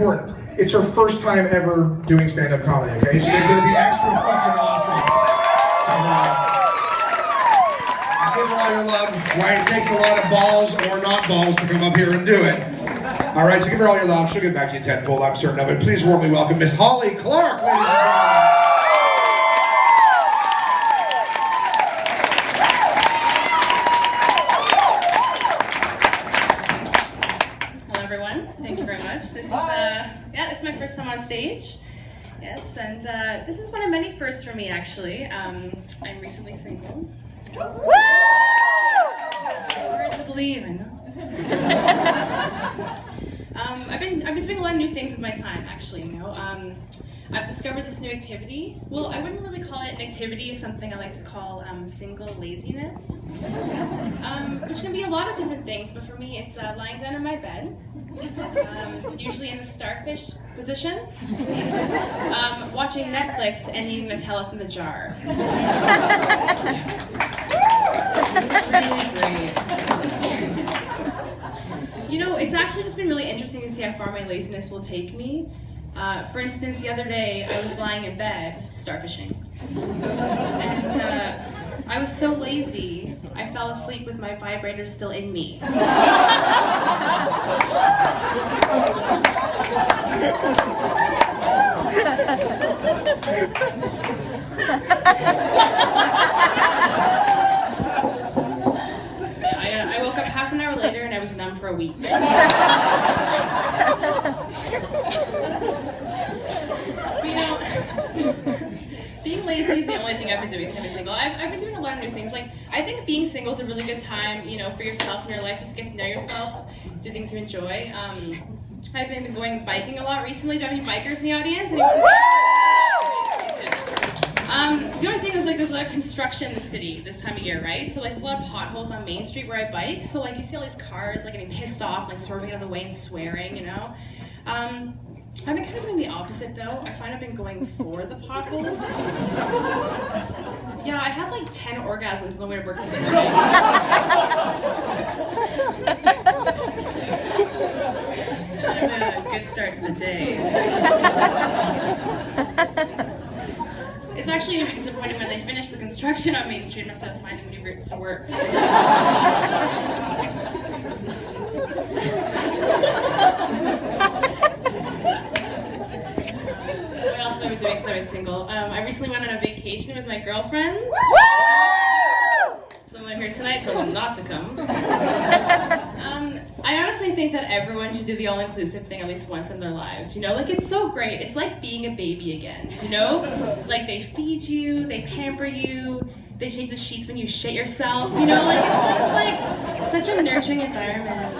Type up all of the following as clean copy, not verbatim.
important. It's her first time ever doing stand-up comedy, okay? So it's gonna be extra fucking awesome. Give her all your love, right? It takes a lot of balls or not balls to come up here and do it. All right, so give her all your love. She'll get back to you tenfold, I'm certain of it. Please warmly welcome Miss Holly Clark, ladies and gentlemen. Thank you very much. This is this is my first time on stage. Yes, and this is one of many firsts for me actually. I'm recently single. Yes. Woo! Hard to believe, I know. I've been doing a lot of new things with my time actually. You know, I've discovered this new activity. Well, I wouldn't really call it an activity. It's something I like to call single laziness, which can be a lot of different things. But for me, it's lying down in my bed. Usually in the starfish position, watching Netflix and eating Nutella from the jar. It's really great. You know, it's actually just been really interesting to see how far my laziness will take me. For instance, the other day I was lying in bed starfishing, and I was so lazy I fell asleep with my vibrator still in me. I woke up half an hour later and I was numb for a week. You know, being lazy is the only thing I've been doing since I've been single. I've been doing a lot of new things. Like, I think being single is a really good time, you know, for yourself in your life, just to get to know yourself, do things you enjoy. I've been going biking a lot recently. Do I have any bikers in the audience? The only thing is, like, there's a lot of construction in the city this time of year, right? So, like, there's a lot of potholes on Main Street where I bike. So, like, you see all these cars, like, getting pissed off, like, swerving out of the way and swearing, you know? I've been kind of doing the opposite, though. I find I've been going for the potholes. Yeah, I had, like, 10 orgasms on the way to work this morning. It's kind of a good start to the day. It's actually going to be disappointing when they finish the construction on Main Street and have to find a new route to work. What else have I been doing since I've been single? I recently went on a vacation with my girlfriends. So I'm here tonight, told them not to come. I honestly think that everyone should do the all-inclusive thing at least once in their lives. You know, like, it's so great. It's like being a baby again, you know? Like, they feed you, they pamper you, they change the sheets when you shit yourself, you know? Like, it's just, like, such a nurturing environment.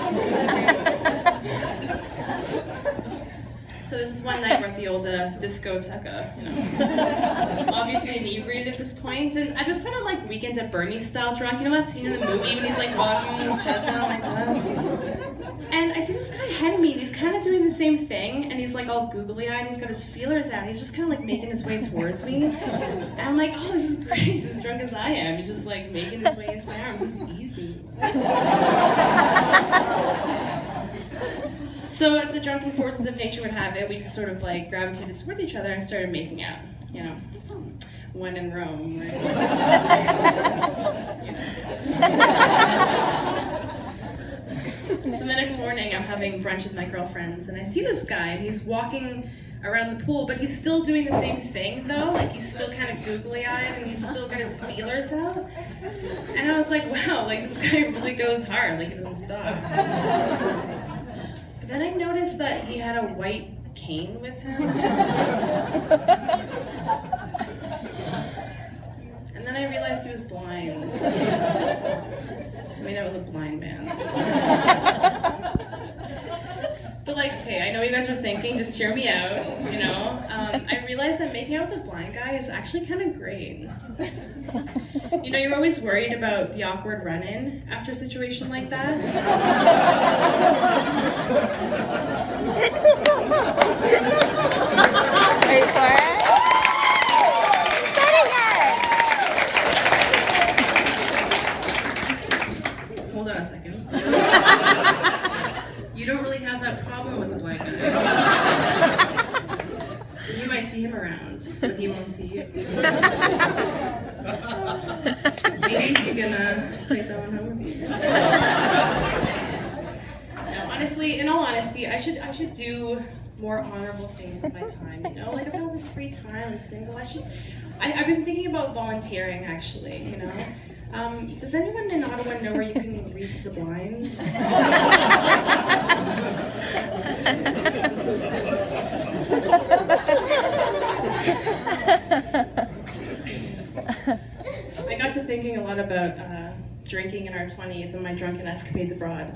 So this is one night we're at the old discoteca, you know. Obviously inebriated at this point, and at this point I'm like Weekend at Bernie's style drunk. You know that scene in the movie when he's like walking with his head down like that? And I see this guy ahead of me, and he's kind of doing the same thing, and he's like all googly-eyed, and he's got his feelers out, and he's just kind of like making his way towards me. And I'm like, oh, this is great, he's as drunk as I am. He's just like making his way into my arms. This is easy. So as the drunken forces of nature would have it, we just sort of like gravitated towards each other and started making out, you know. When in Rome, right? So the next morning I'm having brunch with my girlfriends and I see this guy and he's walking around the pool, but he's still doing the same thing though, like he's still kind of googly-eyed and he's still got his feelers out. And I was like, wow, like this guy really goes hard, like he doesn't stop. But then I noticed that he had a white cane with him. And then I realized he was blind. I made out with a blind man. But like, okay, I know what you guys are thinking, just hear me out, you know? I realized that making out with a blind guy is actually kind of great. You know, you're always worried about the awkward run-in after a situation like that. Wait for it. Hold on a second. You don't really have that problem with the blind guy. see you. Maybe you can take that one home with you. No, honestly, in all honesty, I should do more honorable things with my time, you know? Like, I've got all this free time, I'm single, I've been thinking about volunteering, actually, you know? Does anyone in Ottawa know where you can read to the blind? I got to thinking a lot about drinking in our 20s and my drunken escapades abroad.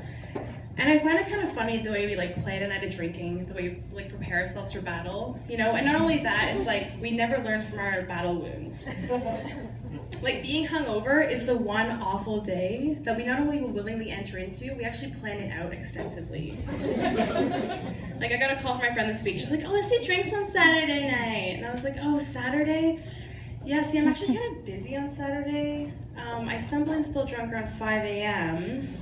And I find it kind of funny the way we like plan a night of drinking, the way we like prepare ourselves for battle, you know? And not only that, it's like we never learn from our battle wounds. Like being hungover is the one awful day that we not only will willingly enter into, we actually plan it out extensively. Like I got a call from my friend this week, she's like, oh, let's do drinks on Saturday night. And I was like, oh, Saturday? Yeah, see, I'm actually kind of busy on Saturday. I stumble in still drunk around 5 a.m.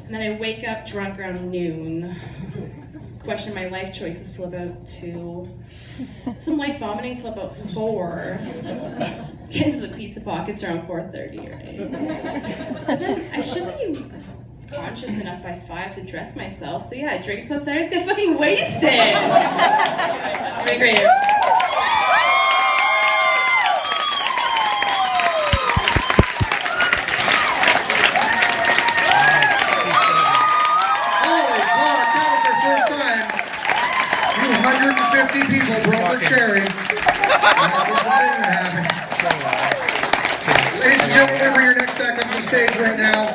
And then I wake up drunk around noon. Question my life choices till about 2. Some light vomiting till about 4. Get into the pizza pockets around 4:30, right? But then I should be conscious enough by 5 to dress myself. So yeah, I drink some Saturdays, get fucking wasted. It's really great. People broke their cherry. That was the thing that happened. Ladies and gentlemen, over your next act up on the stage right now.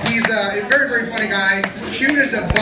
He's a very, very funny guy. Cute as a butt.